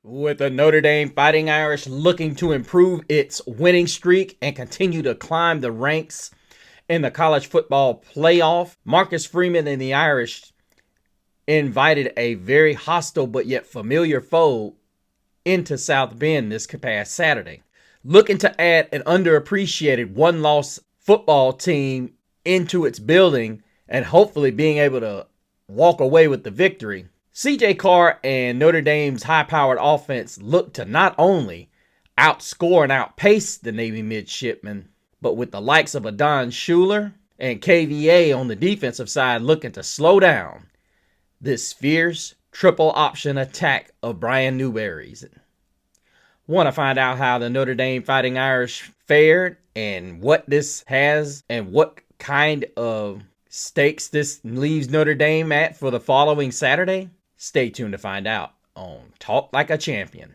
With the Notre Dame Fighting Irish looking to improve its winning streak and continue to climb the ranks in the college football playoff, Marcus Freeman and the Irish invited a very hostile but yet familiar foe into South Bend this past Saturday, looking to add an underappreciated one-loss football team into its building and hopefully being able to walk away with the victory. CJ Carr and Notre Dame's high-powered offense looked to not only outscore and outpace the Navy midshipmen, but with the likes of Adon Schuler and KVA on the defensive side looking to slow down this fierce triple option attack of Brian Newberry's. Want to find out how the Notre Dame Fighting Irish fared and what this has and what kind of stakes this leaves Notre Dame at for the following Saturday? Stay tuned to find out on Talk Like a Champion.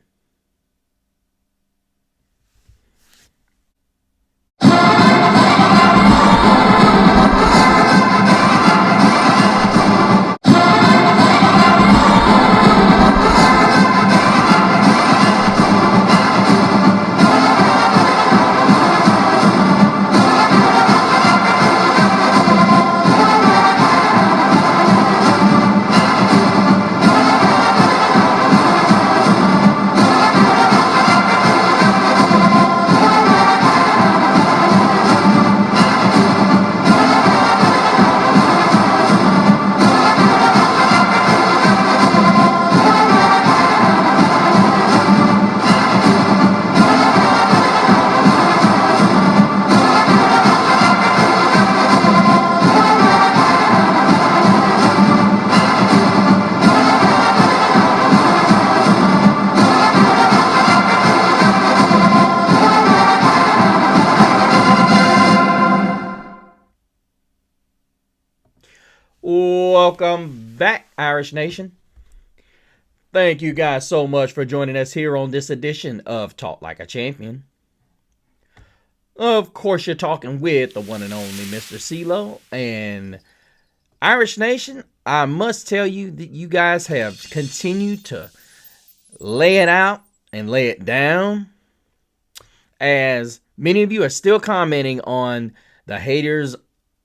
Welcome back, Irish Nation. Thank you guys so much for joining us here on this edition of Talk Like a Champion. Of course, you're talking with the one and only Mr. CeeLo. And Irish Nation, I must tell you that you guys have continued to lay it out and lay it down, as many of you are still commenting on the haters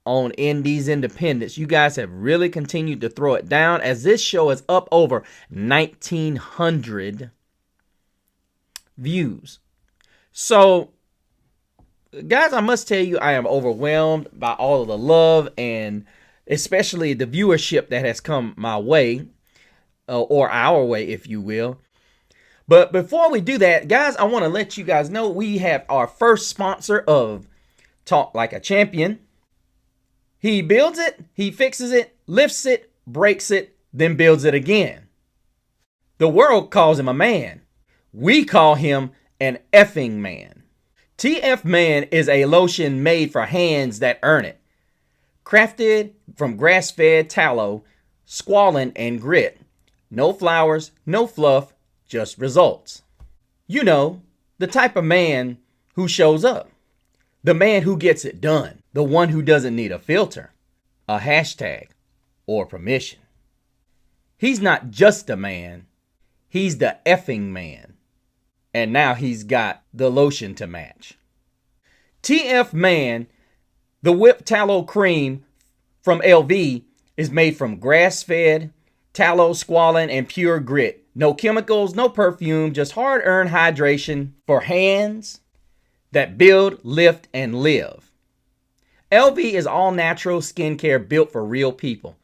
on Indy's independence. You guys have really continued to throw it down, as this show is up over 1,900 views. So, guys, I must tell you, I am overwhelmed by all of the love and especially the viewership that has come my way, or our way, if you will. But before we do that, guys, I want to let you guys know we have our first sponsor of Talk Like a Champion. He builds it, he fixes it, lifts it, breaks it, then builds it again. The world calls him a man. We call him an effing man. TF Man is a lotion made for hands that earn it. Crafted from grass-fed tallow, squalene, and grit. No flowers, no fluff, just results. You know, the type of man who shows up. The man who gets it done. The one who doesn't need a filter, a hashtag, or permission. He's not just a man. He's the effing man. And now he's got the lotion to match. TF Man, the whipped tallow cream from LV, is made from grass-fed, tallow, squalene, and pure grit. No chemicals, no perfume, just hard-earned hydration for hands that build, lift, and live. LV is all natural skincare built for real people.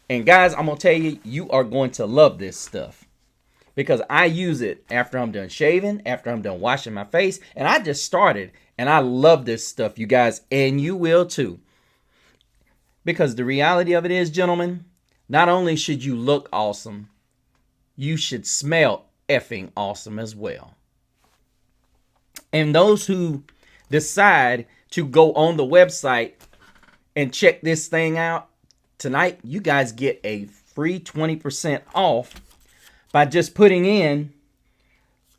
And guys, I'm going to tell you, you are going to love this stuff. Because I use it after I'm done shaving, after I'm done washing my face. And I just started, and I love this stuff, you guys. And you will too. Because the reality of it is, gentlemen, not only should you look awesome, you should smell effing awesome as well. And those who decide to go on the website and check this thing out tonight, you guys get a free 20% off by just putting in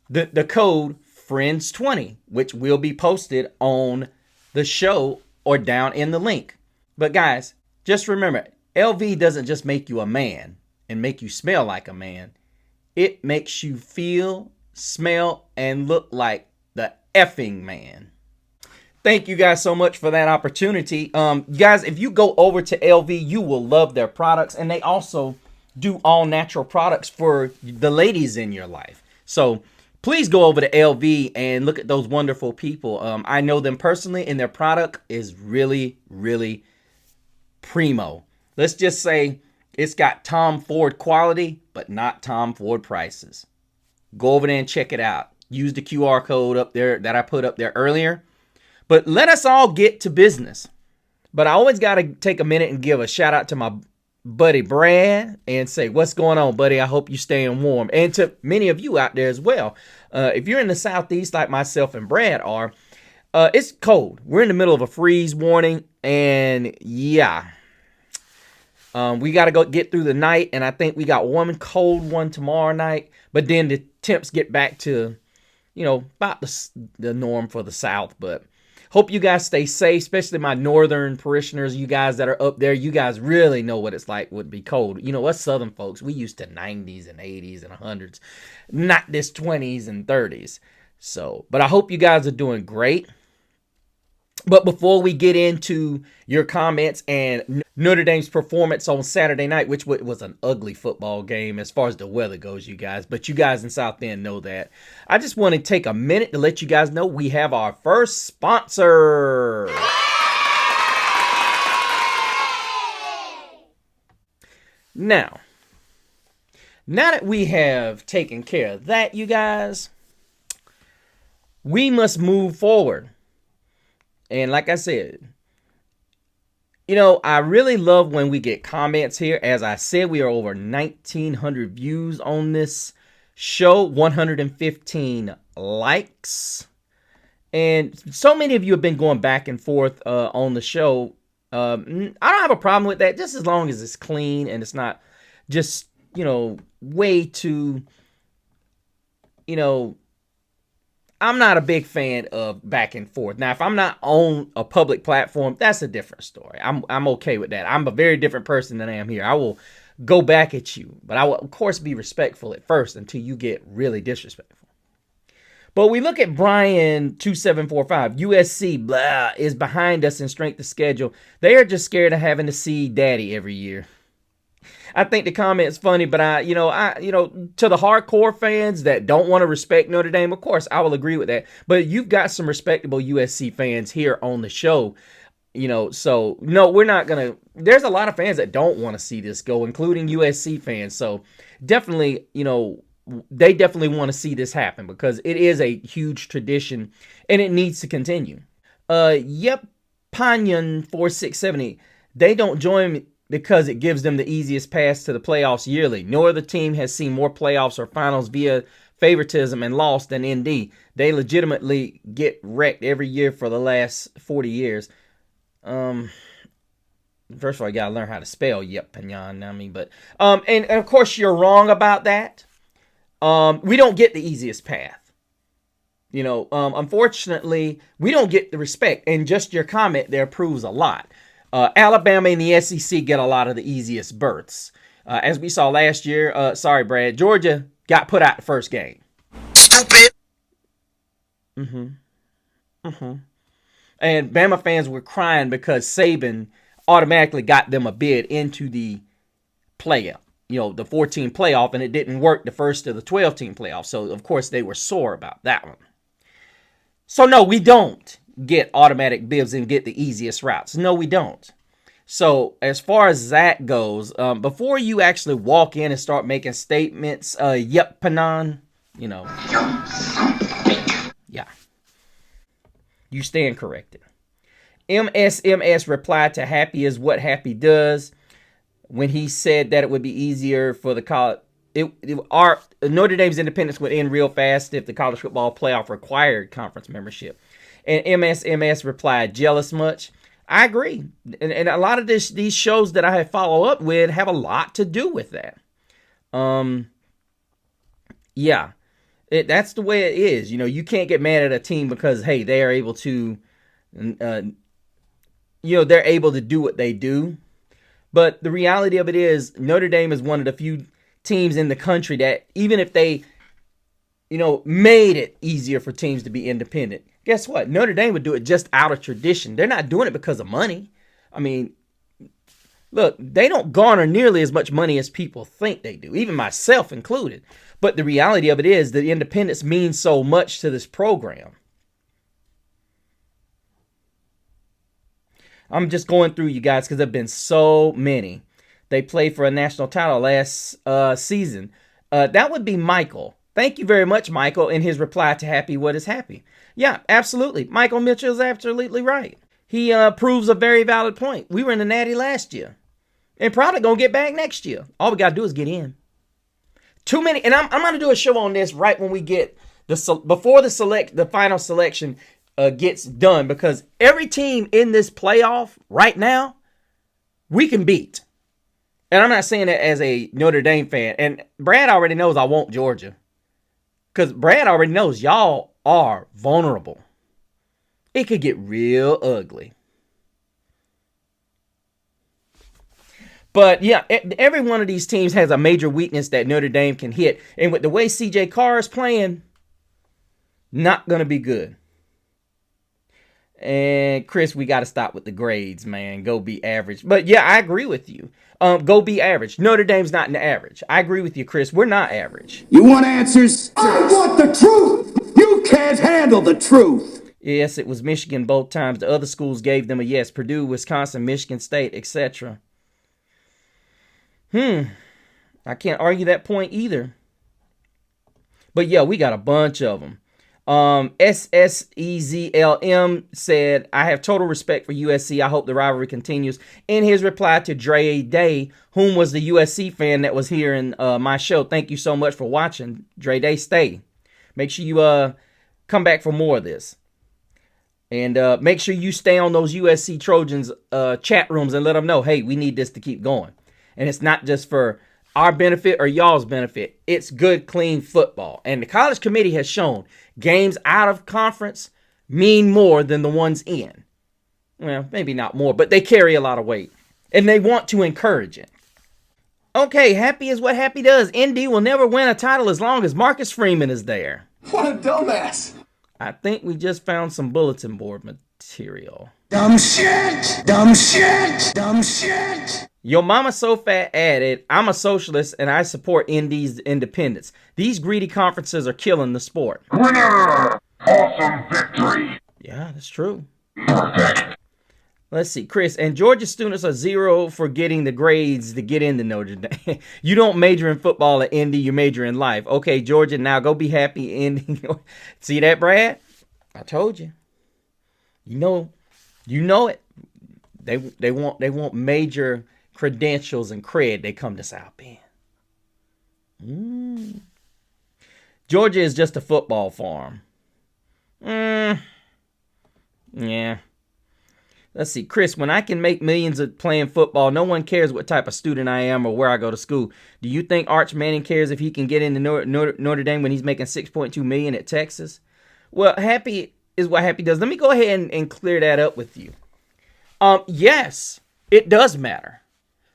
the code FRIENDS20, which will be posted on the show or down in the link. But guys, just remember, LV doesn't just make you a man and make you smell like a man. It makes you feel, smell, and look like the effing man. Thank you guys so much for that opportunity. Guys, if you go over to LV, you will love their products, and they also do all natural products for the ladies in your life. So please go over to LV and look at those wonderful people. I know them personally, and their product is really, really primo. Let's just say it's got Tom Ford quality, but not Tom Ford prices. Go over there and check it out. Use the QR code up there that I put up there earlier. But let us all get to business. But I always got to take a minute and give a shout out to my buddy Brad and say, what's going on, buddy? I hope you're staying warm. And to many of you out there as well. If you're in the Southeast like myself and Brad are, it's cold. We're in the middle of a freeze warning. And yeah, we got to go get through the night. And I think we got one cold one tomorrow night. But then the temps get back to, about the norm for the South. But hope you guys stay safe, especially my northern parishioners, you guys that are up there. You guys really know what it's like would be cold. Us southern folks, we used to 90s and 80s and 100s, not this 20s and 30s. So, but I hope you guys are doing great. But before we get into your comments and Notre Dame's performance on Saturday night, which was an ugly football game as far as the weather goes, you guys. But you guys in South End know that. I just want to take a minute to let you guys know we have our first sponsor. Now that we have taken care of that, you guys, we must move forward. And like I said, I really love when we get comments here. As I said, we are over 1,900 views on this show, 115 likes. And so many of you have been going back and forth on the show. I don't have a problem with that, just as long as it's clean and it's not just, way too, I'm not a big fan of back and forth. Now, if I'm not on a public platform, that's a different story. I'm okay with that. I'm a very different person than I am here. I will go back at you, but I will, of course, be respectful at first until you get really disrespectful. But we look at Brian 2745. USC blah is behind us in strength of schedule. They are just scared of having to see Daddy every year. I think the comment's funny, but to the hardcore fans that don't want to respect Notre Dame, of course, I will agree with that. But you've got some respectable USC fans here on the show, so no, we're not going to. There's a lot of fans that don't want to see this go, including USC fans. So definitely, they definitely want to see this happen because it is a huge tradition and it needs to continue. Yep, Panyan 4670. They don't join because it gives them the easiest pass to the playoffs yearly. No other team has seen more playoffs or finals via favoritism and lost than ND. They legitimately get wrecked every year for the last 40 years. First of all, you gotta learn how to spell Yep Panyan. But and of course you're wrong about that. We don't get the easiest path. Unfortunately, we don't get the respect, and just your comment there proves a lot. Alabama and the SEC get a lot of the easiest berths. As we saw last year, sorry, Brad, Georgia got put out the first game. Stupid. And Bama fans were crying because Saban automatically got them a bid into the playoff, the 14 playoff, and it didn't work the first of the 12-team playoff. So, of course, they were sore about that one. So, no, we don't get automatic bibs and get the easiest routes. No, we don't. So as far as that goes, before you actually walk in and start making statements, yep, Panan, yeah, you stand corrected. MSMS replied to Happy is what Happy does when he said that it would be easier for the college. Our Notre Dame's independence would end real fast if the college football playoff required conference membership. And MSMS replied, jealous much? I agree. And a lot of these shows that I follow up with have a lot to do with that. Yeah, that's the way it is. You can't get mad at a team because, hey, they are able to, they're able to do what they do. But the reality of it is Notre Dame is one of the few teams in the country that even if they, made it easier for teams to be independent, guess what? Notre Dame would do it just out of tradition. They're not doing it because of money. I mean, look, they don't garner nearly as much money as people think they do, even myself included. But the reality of it is that independence means so much to this program. I'm just going through you guys because there have been so many. They played for a national title last season. That would be Michael. Thank you very much, Michael, in his reply to Happy What is Happy. Yeah, absolutely. Michael Mitchell is absolutely right. He proves a very valid point. We were in the Natty last year. And probably going to get back next year. All we got to do is get in. Too many. And I'm going to do a show on this right when we get before the final selection gets done, because every team in this playoff right now, we can beat. And I'm not saying that as a Notre Dame fan. And Brad already knows I want Georgia. Because Brad already knows y'all are vulnerable. It could get real ugly. But yeah, every one of these teams has a major weakness that Notre Dame can hit. And with the way CJ Carr is playing, not going to be good. And Chris, we got to stop with the grades, man. Go be average. But yeah, I agree with you. Go be average. Notre Dame's not an average. I agree with you, Chris. We're not average. You want answers? I want the truth. You can't handle the truth. Yes, it was Michigan both times. The other schools gave them a yes. Purdue, Wisconsin, Michigan State, etc. I can't argue that point either. But yeah, we got a bunch of them. SSEZLM said, I have total respect for USC. I hope the rivalry continues. In his reply to Dre Day, whom was the USC fan that was here in my show. Thank you so much for watching. Dre Day, stay. Make sure you come back for more of this. And make sure you stay on those USC Trojans chat rooms and let them know, hey, we need this to keep going. And it's not just for our benefit or y'all's benefit. It's good, clean football. And the college committee has shown games out of conference mean more than the ones in. Well, maybe not more, but they carry a lot of weight. And they want to encourage it. Okay, happy is what happy does. Indy will never win a title as long as Marcus Freeman is there. What a dumbass. I think we just found some bulletin board material. Dumb shit! Dumb shit! Dumb shit! Your mama so fat added, I'm a socialist and I support Indy's independence. These greedy conferences are killing the sport. Winner! Awesome victory! Yeah, that's true. Perfect. Let's see, Chris, and Georgia students are zero for getting the grades to get into Notre Dame. You don't major in football at Indy, you major in life. Okay, Georgia, now go be happy. Indy. See that, Brad? I told you. You know it. They want major credentials and cred. They come to South Bend. Georgia is just a football farm. Yeah. Let's see, Chris, when I can make millions of playing football, no one cares what type of student I am or where I go to school. Do you think Arch Manning cares if he can get into Notre Dame when he's making $6.2 million at Texas? Well, happy is what happy does. Let me go ahead and clear that up with you. Yes, it does matter.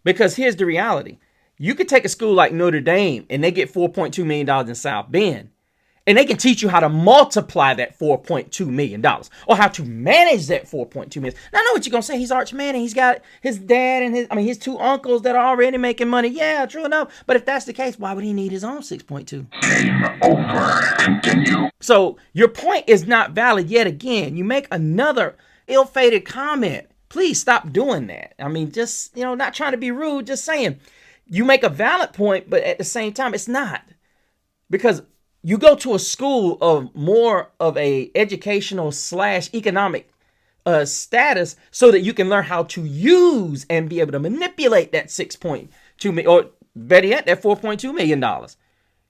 Because here's the reality. You could take a school like Notre Dame and they get $4.2 million in South Bend. And they can teach you how to multiply that $4.2 million or how to manage that $4.2 million. Now, I know what you're going to say. He's Arch Manning. He's got his dad and his two uncles that are already making money. Yeah, true enough. But if that's the case, why would he need his own 6.2? Game over. Continue. So your point is not valid yet again. You make another ill-fated comment. Please stop doing that. I mean, just, not trying to be rude, just saying. You make a valid point, but at the same time, it's not. Because you go to a school of more of a educational / economic status so that you can learn how to use and be able to manipulate that 6.2 million, or better yet, that $4.2 million.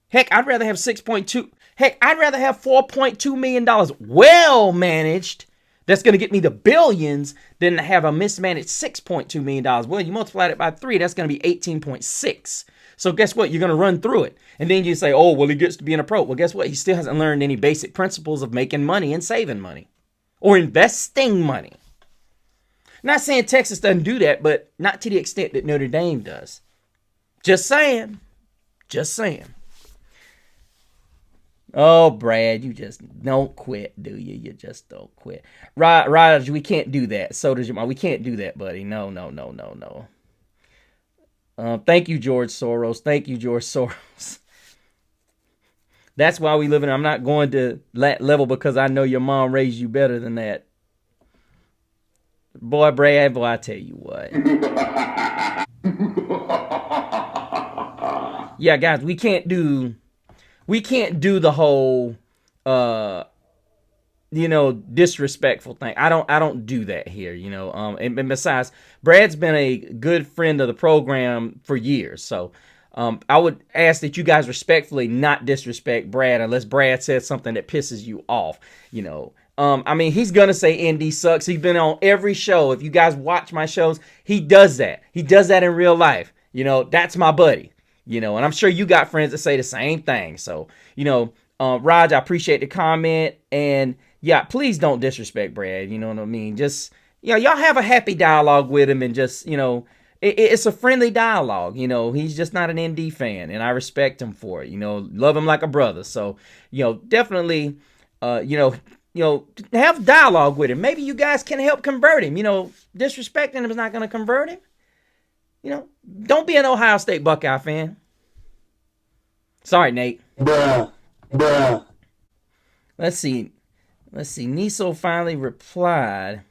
Heck, I'd rather have $4.2 million well managed. That's going to get me the billions than to have a mismanaged $6.2 million. Well, you multiply it by 3, that's going to be 18.6. So guess what? You're going to run through it. And then you say, oh, well, he gets to be in a pro. Well, guess what? He still hasn't learned any basic principles of making money and saving money or investing money. Not saying Texas doesn't do that, but not to the extent that Notre Dame does. Just saying. Just saying. Oh, Brad, you just don't quit, do you? You just don't quit. Raj, we can't do that. So does your mom. We can't do that, buddy. No. Thank you, George Soros. Thank you, George Soros. That's why we live in. I'm not going to that level because I know your mom raised you better than that. Boy, Brad, boy, I tell you what. Yeah, guys, we can't do the whole disrespectful thing. I don't do that here, and besides, Brad's been a good friend of the program for years, so I would ask that you guys respectfully not disrespect Brad unless Brad says something that pisses you off, I mean, he's gonna say ND sucks. He's been on every show. If you guys watch my shows, he does that. He does that in real life. That's my buddy. And I'm sure you got friends that say the same thing. So, Raj, I appreciate the comment. And yeah, please don't disrespect Brad. You know what I mean? Just, y'all have a happy dialogue with him and just, it's a friendly dialogue. He's just not an ND fan and I respect him for it. Love him like a brother. So, definitely, have dialogue with him. Maybe you guys can help convert him. Disrespecting him is not going to convert him. Don't be an Ohio State Buckeye fan. Sorry, Nate. Bruh. Let's see. Niso finally replied,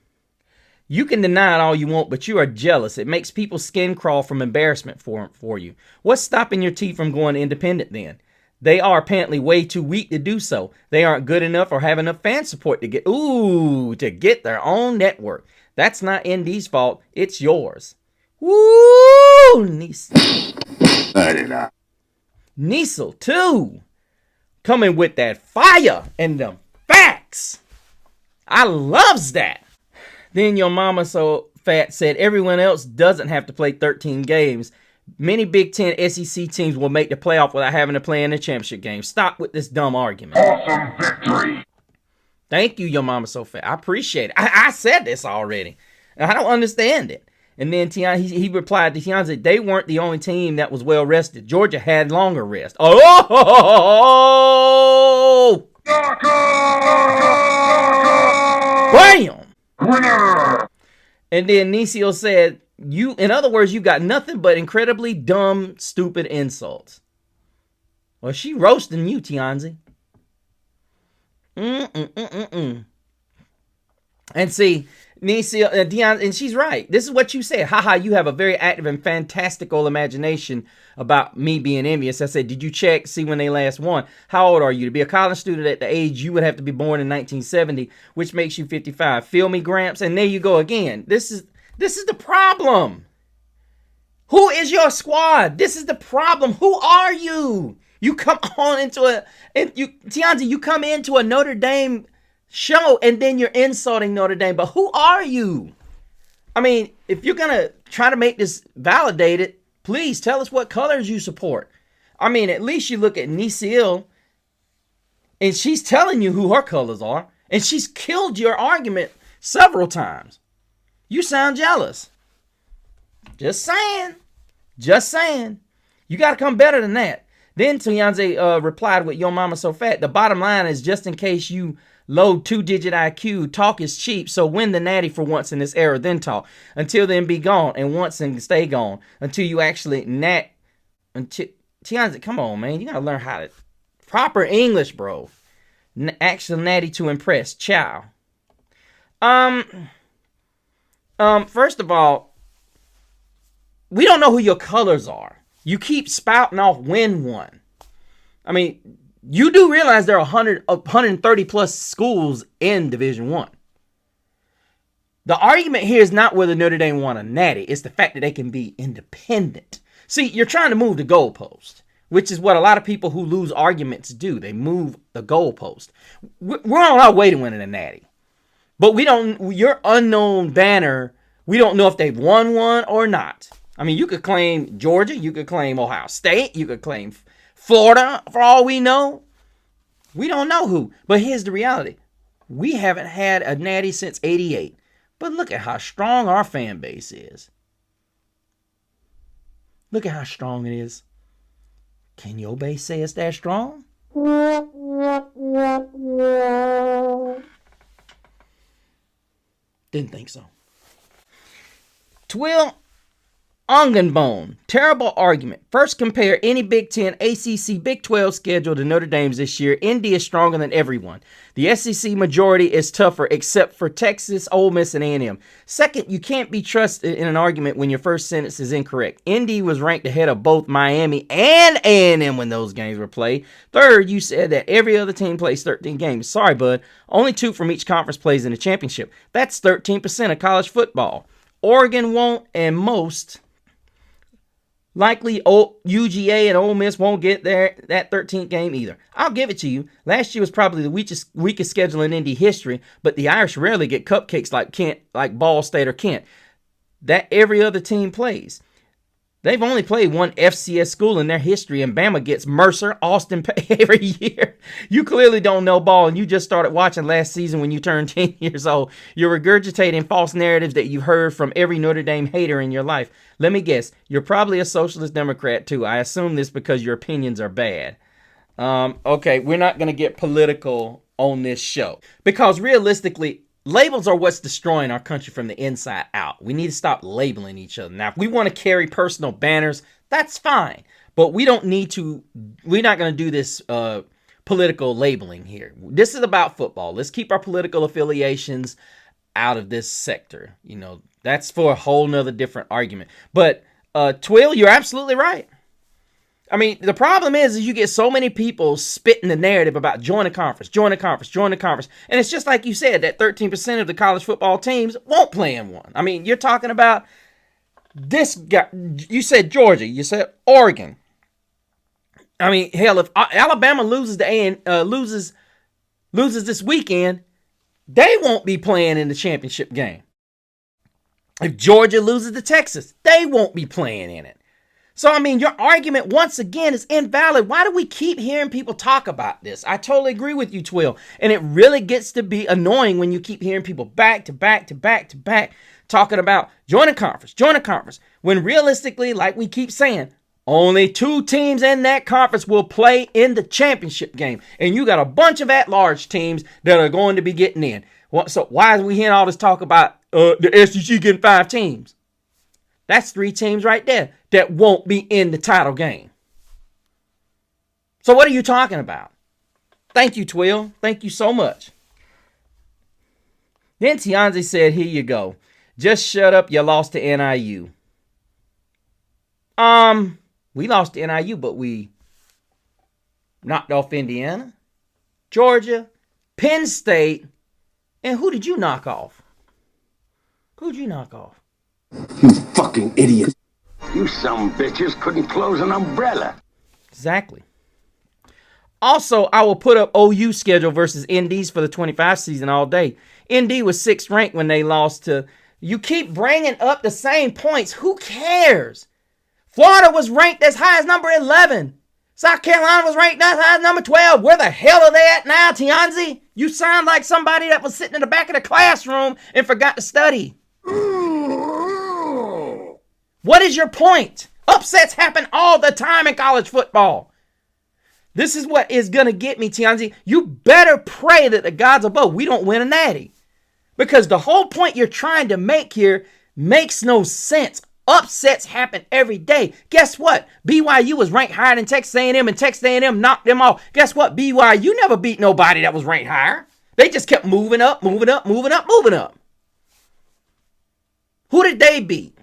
"You can deny it all you want, but you are jealous. It makes people's skin crawl from embarrassment for you. What's stopping your team from going independent then? They are apparently way too weak to do so. They aren't good enough or have enough fan support to get their own network. That's not ND's fault. It's yours." Woo! Niesel, too. Coming with that fire and them facts. I loves that. Then your mama so fat said everyone else doesn't have to play 13 games. Many Big Ten SEC teams will make the playoff without having to play in the championship game. Stop with this dumb argument. Awesome victory. Thank you, your mama so fat. I appreciate it. I said this already. I don't understand it. And then he replied to Tianzi, they weren't the only team that was well rested. Georgia had longer rest. Oh! Bam! Winner! And then Nisio said, in other words, you got nothing but incredibly dumb, stupid insults. Well, she roasting you, Tianzi. And see, Dion, and she's right. This is what you said. Haha, you have a very active and fantastical imagination about me being envious. I said, did you check, see when they last won? How old are you? To be a college student at the age you would have to be born in 1970, which makes you 55. Feel me, Gramps? And there you go again. This is the problem. Who is your squad? This is the problem. Who are you? You come on Tianzi, you come into a Notre Dame show and then you're insulting Notre Dame. But who are you? I mean, if you're gonna try to make this validated, please tell us what colors you support. I mean, at least you look at Nisil and she's telling you who her colors are, and she's killed your argument several times. You sound jealous. Just saying. You gotta come better than that. Then Tianzi replied with, yo mama so fat. The bottom line is, just in case you low 2-digit IQ, talk is cheap, so win the natty for once in this era, then talk. Until then, be gone, and once and stay gone. Until you actually Tianzi, come on, man. You gotta learn how to... Proper English, bro. Actual natty to impress. Ciao. First of all, we don't know who your colors are. You keep spouting off win one. I mean, you do realize there are 130 plus schools in Division One. The argument here is not whether Notre Dame won a natty. It's the fact that they can be independent. See, you're trying to move the goalpost, which is what a lot of people who lose arguments do. They move the goalpost. We're on our way to winning a natty. But your unknown banner, we don't know if they've won one or not. I mean, you could claim Georgia, you could claim Ohio State, you could claim Florida, for all we know. We don't know who. But here's the reality. We haven't had a natty since 88. But look at how strong our fan base is. Look at how strong it is. Can your base say it's that strong? Didn't think so. Twill Ongenbone. Terrible argument. First, compare any Big Ten, ACC, Big 12 schedule to Notre Dame's this year. Indy is stronger than everyone. The SEC majority is tougher, except for Texas, Ole Miss, and A&M. Second, you can't be trusted in an argument when your first sentence is incorrect. Indy was ranked ahead of both Miami and A&M when those games were played. Third, you said that every other team plays 13 games. Sorry, bud. Only 2 from each conference plays in the championship. That's 13% of college football. Oregon won't, and most likely UGA and Ole Miss won't get that 13th game either. I'll give it to you. Last year was probably the weakest schedule in Indy history, but the Irish rarely get cupcakes like Ball State or Kent. That every other team plays. They've only played one FCS school in their history, and Bama gets Mercer, Austin every year. You clearly don't know ball, and you just started watching last season when you turned 10 years old. You're regurgitating false narratives that you've heard from every Notre Dame hater in your life. Let me guess, you're probably a socialist Democrat too. I assume this because your opinions are bad. Okay, we're not going to get political on this show because realistically, labels are what's destroying our country from the inside out. We need to stop labeling each other. Now, if we want to carry personal banners, that's fine. But we don't need to, we're not going to do this political labeling here. This is about football. Let's keep our political affiliations out of this sector. You know, that's for a whole nother different argument. But Twill, you're absolutely right. I mean, the problem is you get so many people spitting the narrative about join a conference. And it's just like you said, that 13% of the college football teams won't play in one. I mean, you're talking about this guy. You said Georgia. You said Oregon. I mean, hell, if Alabama loses loses this weekend, they won't be playing in the championship game. If Georgia loses to Texas, they won't be playing in it. So, I mean, your argument, once again, is invalid. Why do we keep hearing people talk about this? I totally agree with you, Twill. And it really gets to be annoying when you keep hearing people back to back talking about join a conference. When realistically, like we keep saying, only 2 teams in that conference will play in the championship game. And you got a bunch of at-large teams that are going to be getting in. So why are we hearing all this talk about the SEC getting 5 teams? That's 3 teams right there that won't be in the title game. So what are you talking about? Thank you, Twill. Thank you so much. Then Tianzi said, here you go. Just shut up. You lost to NIU. We lost to NIU, but we knocked off Indiana, Georgia, Penn State, and who did you knock off? Who'd you knock off? You fucking idiot. You some bitches couldn't close an umbrella. Exactly. Also, I will put up OU schedule versus ND's for the 25 season all day. ND was 6th ranked when they lost to... You keep bringing up the same points. Who cares? Florida was ranked as high as number 11. South Carolina was ranked as high as number 12. Where the hell are they at now, Tianzi? You sound like somebody that was sitting in the back of the classroom and forgot to study. What is your point? Upsets happen all the time in college football. This is what is going to get me, Tianzi. You better pray that the gods above, we don't win a natty. Because the whole point you're trying to make here makes no sense. Upsets happen every day. Guess what? BYU was ranked higher than Texas A&M, and Texas A&M knocked them off. Guess what? BYU never beat nobody that was ranked higher. They just kept moving up. Who did they beat?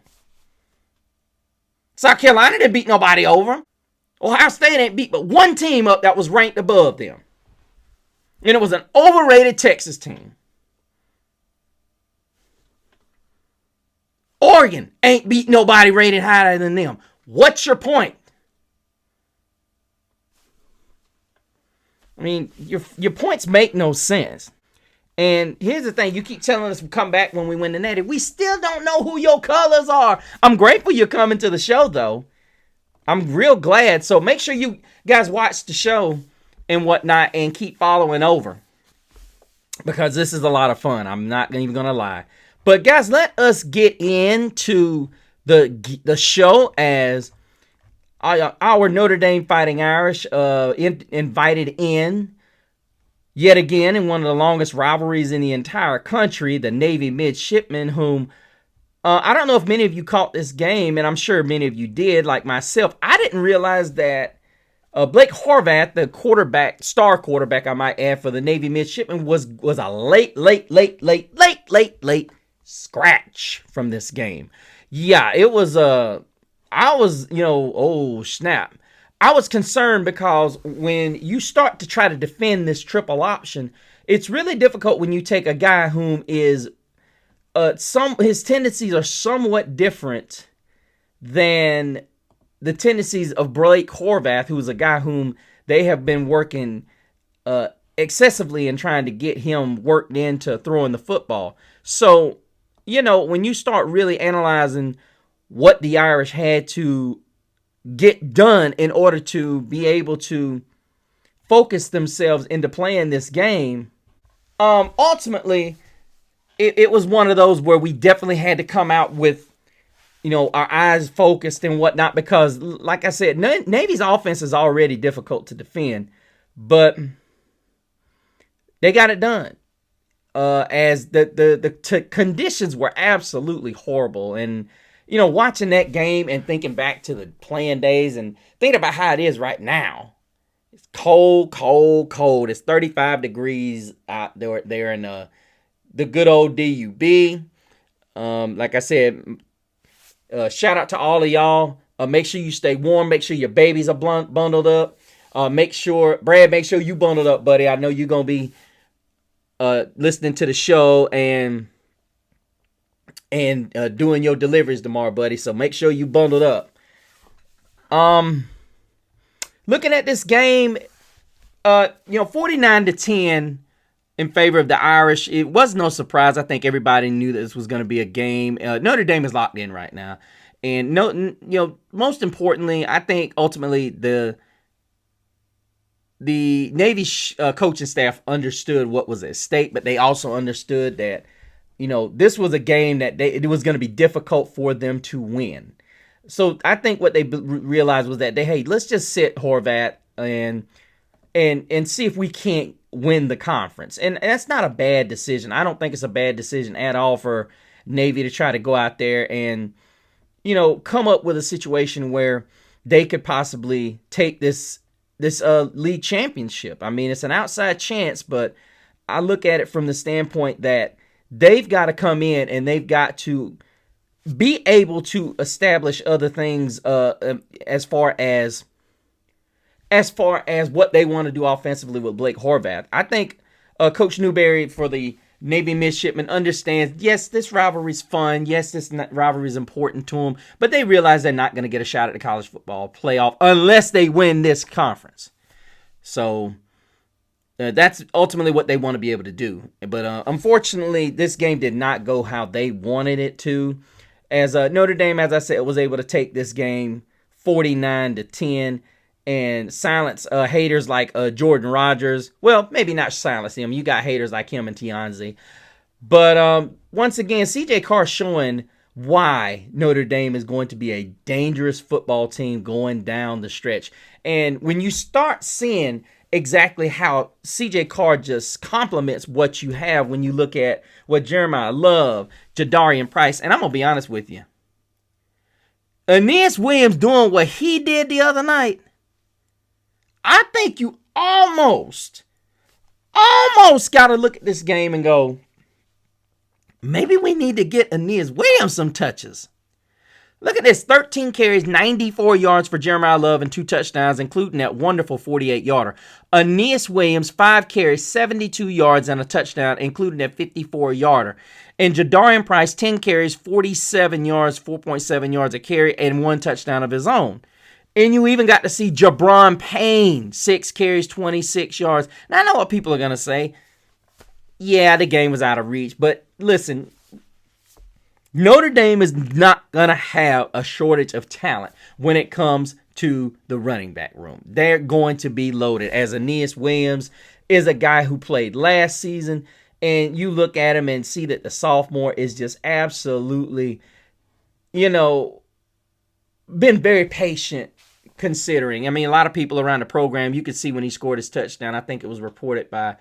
South Carolina didn't beat nobody over them. Ohio State ain't beat but one team up that was ranked above them. And it was an overrated Texas team. Oregon ain't beat nobody rated higher than them. What's your point? I mean, your points make no sense. And here's the thing. You keep telling us to come back when we win the natty. We still don't know who your colors are. I'm grateful you're coming to the show, though. I'm real glad. So make sure you guys watch the show and whatnot and keep following over. Because this is a lot of fun. I'm not even going to lie. But guys, let us get into the show as Our Notre Dame Fighting Irish invited in yet again in one of the longest rivalries in the entire country, the Navy midshipmen, whom I don't know if many of you caught this game, and I'm sure many of you did, like myself. I didn't realize that Blake Horvath, the quarterback, star quarterback, I might add, for the Navy midshipmen, was a late scratch from this game. Yeah, it was I was, oh snap. I was concerned because when you start to try to defend this triple option, it's really difficult when you take a guy whom is his tendencies are somewhat different than the tendencies of Blake Horvath, who is a guy whom they have been working excessively in trying to get him worked into throwing the football. So, when you start really analyzing what the Irish had to get done in order to be able to focus themselves into playing this game, ultimately, it was one of those where we definitely had to come out with, our eyes focused and whatnot, because, like I said, Navy's offense is already difficult to defend, but they got it done. As the conditions were absolutely horrible, and watching that game and thinking back to the playing days and thinking about how it is right now, it's cold. It's 35 degrees out there in the good old DUB. Like I said, shout out to all of y'all. Make sure you stay warm. Make sure your babies are bundled up. Make sure you bundled up, buddy. I know you're going to be listening to the show and doing your deliveries tomorrow, buddy. So make sure you bundled up. Looking at this game, 49-10 in favor of the Irish. It was no surprise. I think everybody knew that this was going to be a game. Notre Dame is locked in right now, and most importantly, I think ultimately the Navy coaching staff understood what was at stake, but they also understood that this was a game that it was going to be difficult for them to win. So I think what they realized was that let's just sit Horvath and see if we can't win the conference. And that's not a bad decision. I don't think it's a bad decision at all for Navy to try to go out there and, come up with a situation where they could possibly take this league championship. I mean, it's an outside chance, but I look at it from the standpoint that they've got to come in and they've got to be able to establish other things as far as what they want to do offensively with Blake Horvath. I think Coach Newberry for the Navy midshipmen understands, yes, this rivalry's fun. Yes, this rivalry is important to them. But they realize they're not going to get a shot at the college football playoff unless they win this conference. So that's ultimately what they want to be able to do. But unfortunately, this game did not go how they wanted it to. As Notre Dame, as I said, was able to take this game 49-10 and silence haters like Jordan Rogers. Well, maybe not silence him. You got haters like him and Tianzi. But once again, CJ Carr showing why Notre Dame is going to be a dangerous football team going down the stretch. And when you start seeing exactly how CJ Carr just complements what you have when you look at what Jeremiah Love, Jadarian Price, and I'm going to be honest with you, Aeneas Williams doing what he did the other night, I think you almost got to look at this game and go, maybe we need to get Aeneas Williams some touches. Look at this, 13 carries, 94 yards for Jeremiah Love and 2 touchdowns, including that wonderful 48-yarder. Aeneas Williams, 5 carries, 72 yards and a touchdown, including that 54-yarder. And Jadarian Price, 10 carries, 47 yards, 4.7 yards a carry, and 1 touchdown of his own. And you even got to see Jabron Payne, 6 carries, 26 yards. Now, I know what people are going to say. Yeah, the game was out of reach. But listen, Notre Dame is not going to have a shortage of talent when it comes to the running back room. They're going to be loaded, as Aeneas Williams is a guy who played last season. And you look at him and see that the sophomore is just absolutely, been very patient considering. I mean, a lot of people around the program, you could see when he scored his touchdown. I think it was reported by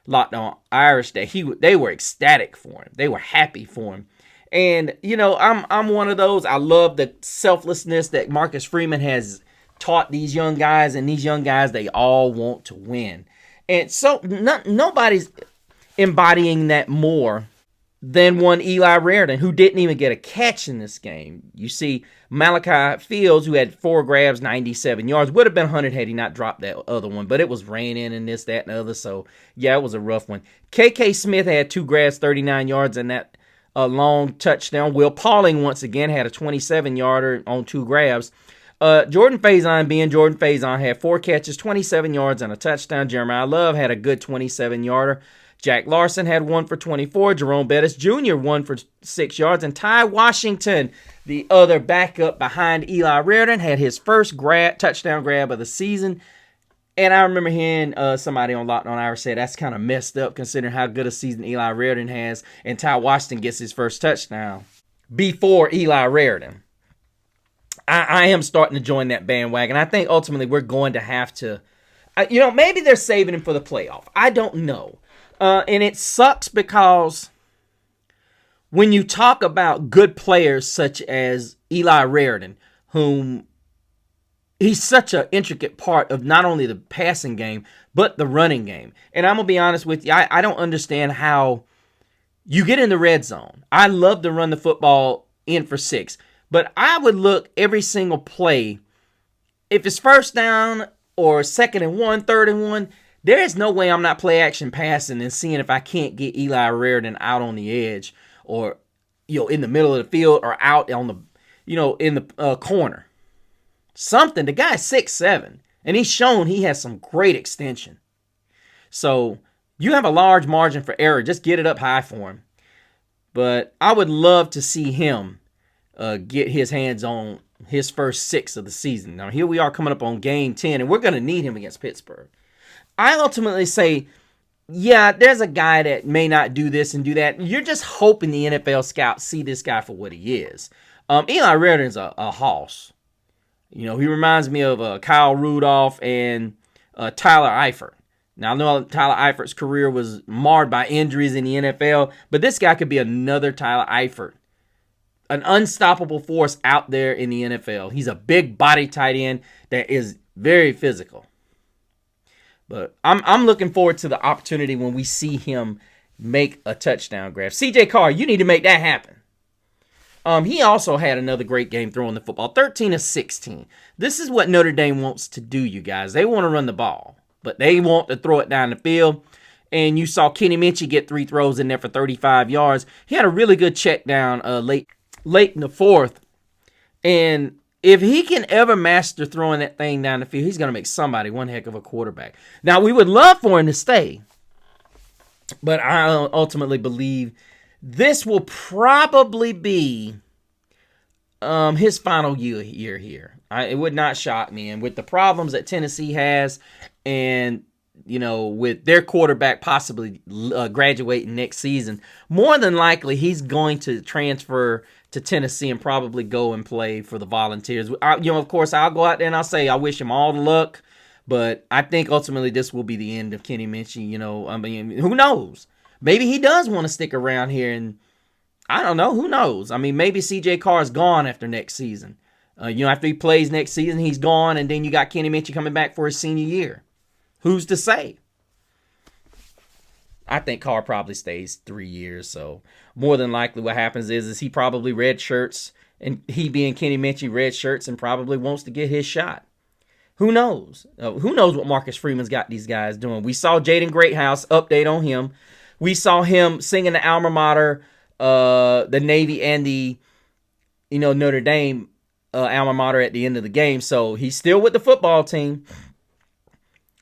Locked On Irish that they were ecstatic for him. They were happy for him. And, you know, I'm one of those. I love the selflessness that Marcus Freeman has taught these young guys, and these young guys, they all want to win. And so nobody's embodying that more than one Eli Raridon, who didn't even get a catch in this game. You see, Malachi Fields, who had 4 grabs, 97 yards, would have been 100 had he not dropped that other one, but it was raining and this, that, and the other, so yeah, it was a rough one. KK Smith had 2 grabs, 39 yards, and that long touchdown. Will Pauling, once again, had a 27-yarder on 2 grabs. Jordan Faison, being Jordan Faison, had 4 catches, 27 yards, and a touchdown. Jeremiah Love had a good 27-yarder. Jack Larson had 1 for 24. Jerome Bettis Jr. 1 for 6 yards. And Ty Washington, the other backup behind Eli Raridon, had his first touchdown grab of the season. And I remember hearing somebody on Locked On Irish say that's kind of messed up considering how good a season Eli Raridon has. And Ty Washington gets his first touchdown before Eli Raridon. I am starting to join that bandwagon. I think ultimately we're going to have to, maybe they're saving him for the playoff. I don't know. And it sucks because when you talk about good players such as Eli Raridon, whom he's such an intricate part of not only the passing game, but the running game. And I'm going to be honest with you, I don't understand how you get in the red zone. I love to run the football in for 6. But I would look every single play. If it's first down or 2nd and 1, 3rd and 1, there is no way I'm not play action passing and seeing if I can't get Eli Raridon out on the edge or, in the middle of the field or out on the, in the corner. Something. The guy's 6'7", and he's shown he has some great extension. So you have a large margin for error. Just get it up high for him. But I would love to see him get his hands on his first 6 of the season. Now, here we are coming up on game 10, and we're going to need him against Pittsburgh. I ultimately say, yeah, there's a guy that may not do this and do that. You're just hoping the NFL scouts see this guy for what he is. Eli Raridon's a hoss. He reminds me of Kyle Rudolph and Tyler Eifert. Now, I know Tyler Eifert's career was marred by injuries in the NFL, but this guy could be another Tyler Eifert. An unstoppable force out there in the NFL. He's a big body tight end that is very physical. But I'm looking forward to the opportunity when we see him make a touchdown grab. CJ Carr, you need to make that happen. He also had another great game throwing the football. 13 of 16. This is what Notre Dame wants to do, you guys. They want to run the ball, but they want to throw it down the field. And you saw Kenny Minchey get 3 throws in there for 35 yards. He had a really good check down late in the 4th. And if he can ever master throwing that thing down the field, he's going to make somebody one heck of a quarterback. Now, we would love for him to stay, but I ultimately believe this will probably be his final year here. It would not shock me. And with the problems that Tennessee has and, with their quarterback possibly graduating next season, more than likely he's going to transfer to Tennessee and probably go and play for the Volunteers. Of course, I'll go out there and I'll say I wish him all the luck, but I think ultimately this will be the end of Kenny Minchey. Who knows? Maybe he does want to stick around here, and I don't know. Who knows? Maybe CJ Carr is gone after next season. After he plays next season, he's gone, and then you got Kenny Minchey coming back for his senior year. Who's to say? I think Carr probably stays 3 years, so more than likely what happens is he probably red shirts, and he being Kenny Minchey red shirts and probably wants to get his shot. Who knows? Who knows what Marcus Freeman's got these guys doing? We saw Jaden Greathouse, update on him. We saw him singing the alma mater, the Navy and the Notre Dame alma mater at the end of the game, so he's still with the football team.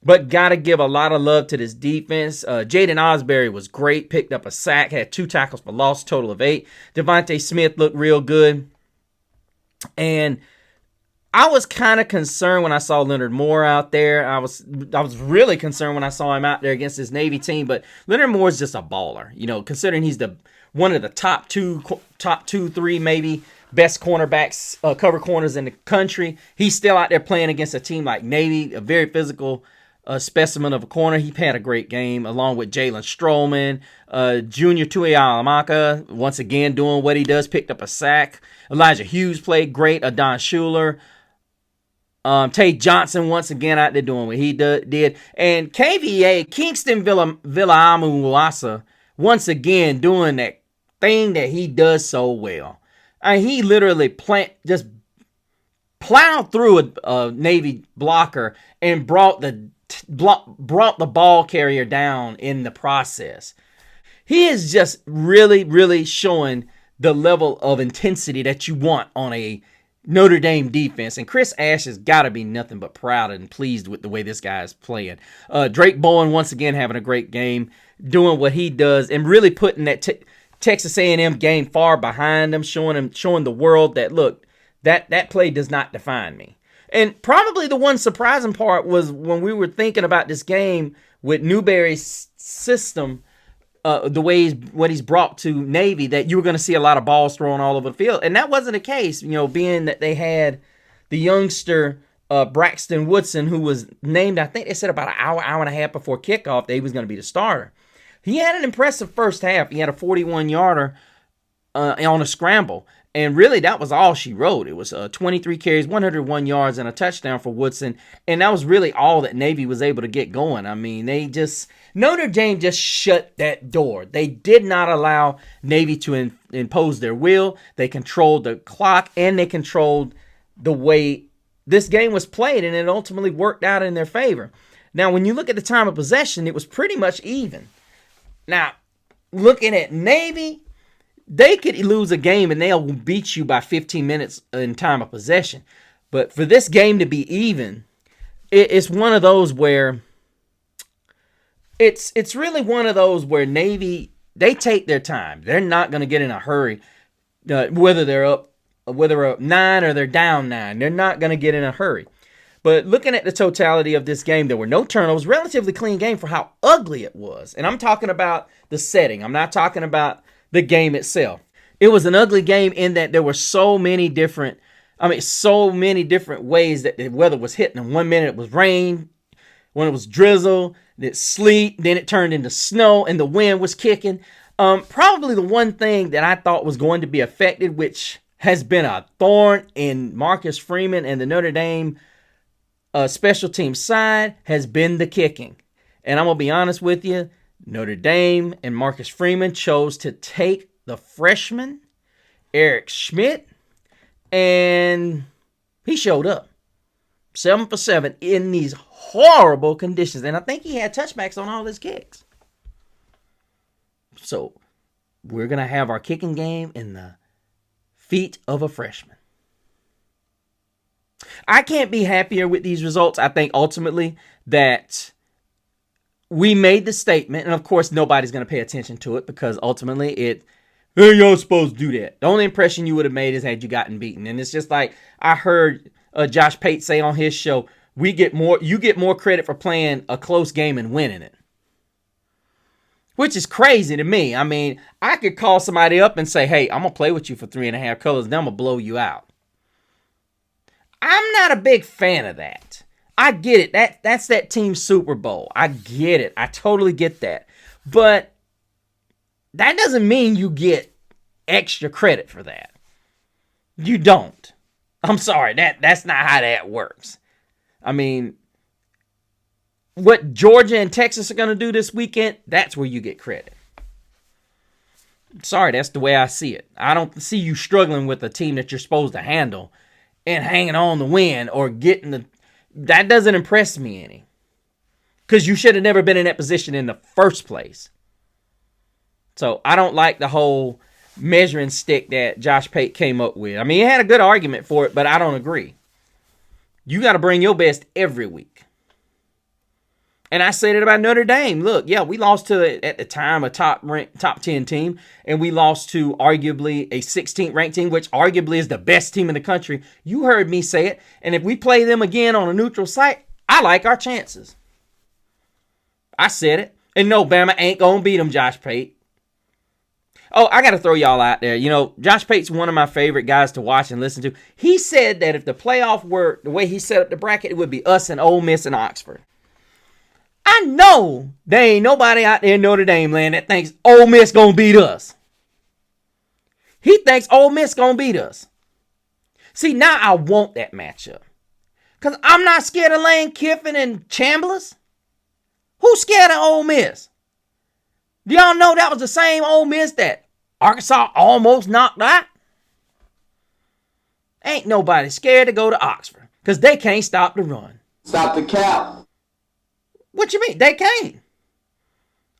But got to give a lot of love to this defense. Jaden Osbury was great. Picked up a sack. Had 2 tackles for loss. Total of 8. Devontae Smith looked real good. And I was kind of concerned when I saw Leonard Moore out there. I was really concerned when I saw him out there against this Navy team. But Leonard Moore is just a baller. Considering he's one of the top two, 3 maybe best cornerbacks, cover corners in the country. He's still out there playing against a team like Navy, a very physical specimen of a corner. He had a great game along with Jalen Stroman, Junior Tuihalamaka, once again doing what he does, picked up a sack. Elijah Hughes played great. Adon Schuler. Tay Johnson once again out there doing what he did. And KVA, Kingston Villaamu-Wasa, once again doing that thing that he does so well. And he literally just plowed through a Navy blocker and brought the ball carrier down in the process. He is just really, really showing the level of intensity that you want on a Notre Dame defense. And Chris Ash has got to be nothing but proud and pleased with the way this guy is playing. Drake Bowen once again having a great game, doing what he does, and really putting that Texas A&M game far behind him, showing the world that, look, that play does not define me. And probably the one surprising part was when we were thinking about this game with Newberry's system, what he's brought to Navy, that you were going to see a lot of balls thrown all over the field. And that wasn't the case, being that they had the youngster Braxton Woodson, who was named, I think they said about an hour and a half before kickoff that he was going to be the starter. He had an impressive first half. He had a 41-yarder on a scramble. And really, that was all she wrote. It was 23 carries, 101 yards, and a touchdown for Woodson. And that was really all that Navy was able to get going. I mean, Notre Dame just shut that door. They did not allow Navy to impose their will. They controlled the clock, and they controlled the way this game was played, and it ultimately worked out in their favor. Now, when you look at the time of possession, it was pretty much even. Now, looking at Navy, they could lose a game and they'll beat you by 15 minutes in time of possession. But for this game to be even, it's one of those where it's really one of those where Navy, they take their time. They're not going to get in a hurry, whether they're up 9 or they're down 9. They're not going to get in a hurry. But looking at the totality of this game, there were no turnovers, relatively clean game for how ugly it was. And I'm talking about the setting. I'm not talking about the game itself. It was an ugly game in that there were so many different ways that the weather was hitting them. 1 minute it was rain, when it was drizzle, then sleet, then it turned into snow, and the wind was kicking. Probably the one thing that I thought was going to be affected, which has been a thorn in Marcus Freeman and the Notre Dame special team side, has been the kicking. And I'm going to be honest with you, Notre Dame and Marcus Freeman chose to take the freshman, Eric Schmidt, and he showed up. 7 for 7 in these horrible conditions. And I think he had touchbacks on all his kicks. So we're going to have our kicking game in the feet of a freshman. I can't be happier with these results. I think ultimately that we made the statement, and of course nobody's going to pay attention to it because ultimately hey, y'all supposed to do that. The only impression you would have made is had you gotten beaten. And it's just like I heard Josh Pate say on his show, you get more credit for playing a close game and winning it. Which is crazy to me. I mean, I could call somebody up and say, hey, I'm going to play with you for 3.5 colors, then I'm going to blow you out. I'm not a big fan of that. I get it. That's that team Super Bowl. I get it. I totally get that. But that doesn't mean you get extra credit for that. You don't. I'm sorry. That's not how that works. I mean, what Georgia and Texas are going to do this weekend, that's where you get credit. Sorry, that's the way I see it. I don't see you struggling with a team that you're supposed to handle and hanging on the win or getting the... That doesn't impress me any. Because you should have never been in that position in the first place. So I don't like the whole measuring stick that Josh Pate came up with. I mean, he had a good argument for it, but I don't agree. You got to bring your best every week. And I said it about Notre Dame. Look, yeah, we lost to, at the time, a top 10 team. And we lost to arguably a 16th ranked team, which arguably is the best team in the country. You heard me say it. And if we play them again on a neutral site, I like our chances. I said it. And no, Bama ain't going to beat them, Josh Pate. Oh, I got to throw y'all out there. You know, Josh Pate's one of my favorite guys to watch and listen to. He said that if the playoff were the way he set up the bracket, it would be us and Ole Miss and Oxford. I know there ain't nobody out there in Notre Dame land that thinks Ole Miss gonna beat us. He thinks Ole Miss gonna beat us. See, now I want that matchup. Because I'm not scared of Lane Kiffin and Chambliss. Who's scared of Ole Miss? Do y'all know that was the same Ole Miss that Arkansas almost knocked out? Ain't nobody scared to go to Oxford because they can't stop the run. Stop the cap. What you mean? They can't.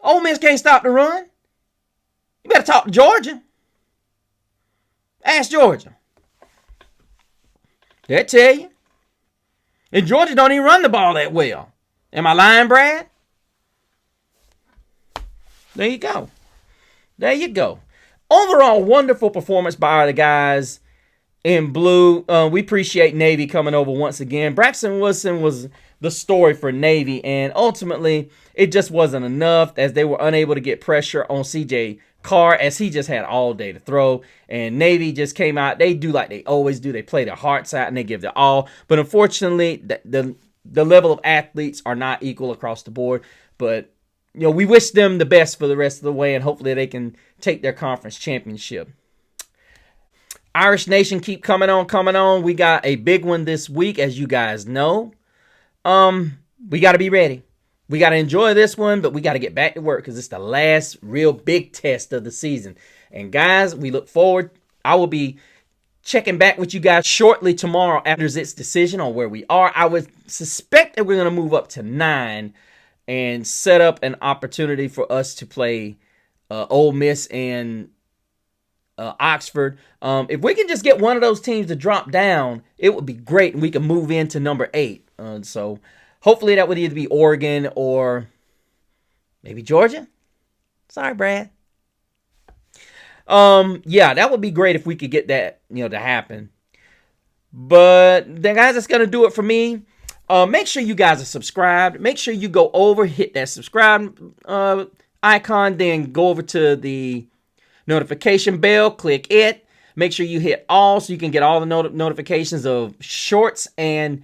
Ole Miss can't stop the run. You better talk to Georgia. Ask Georgia. They'll tell you. And Georgia don't even run the ball that well. Am I lying, Brad? There you go. There you go. Overall, wonderful performance by the guys in blue. We appreciate Navy coming over once again. Braxton Wilson was the story for Navy, and ultimately, it just wasn't enough as they were unable to get pressure on CJ Carr as he just had all day to throw. And Navy just came out. They do like they always do. They play their hearts out and they give their all. But unfortunately, the level of athletes are not equal across the board. But you know, we wish them the best for the rest of the way, and hopefully they can take their conference championship. Irish Nation, keep coming on. We got a big one this week, as you guys know. We got to be ready. We got to enjoy this one, but we got to get back to work because it's the last real big test of the season. And guys, we look forward. I will be checking back with you guys shortly tomorrow after its decision on where we are. I would suspect that we're going to move up to 9 and set up an opportunity for us to play Ole Miss and Oxford. If we can just get one of those teams to drop down, it would be great, and we can move into number 8. So hopefully that would either be Oregon or maybe Georgia. Sorry, Brad. Yeah, that would be great if we could get that, to happen. But then, guys, that's gonna do it for me. Make sure you guys are subscribed. Make sure you go over, hit that subscribe icon, then go over to the notification bell, click it. Make sure you hit all so you can get all the notifications of shorts. And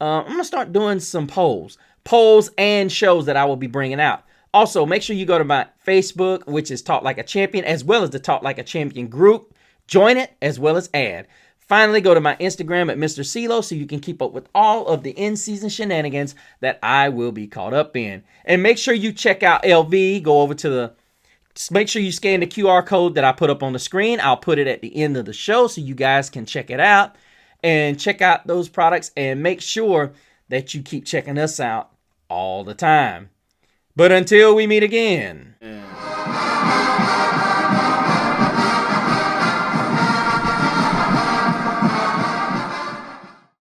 I'm going to start doing some polls and shows that I will be bringing out. Also, make sure you go to my Facebook, which is Talk Like a Champion, as well as the Talk Like a Champion group. Join it as well as add. Finally, go to my Instagram at Mr. CeeLo so you can keep up with all of the in-season shenanigans that I will be caught up in. And make sure you check out LV. Go over to make sure you scan the QR code that I put up on the screen. I'll put it at the end of the show so you guys can check it out and check out those products, and make sure that you keep checking us out all the time. But until we meet again.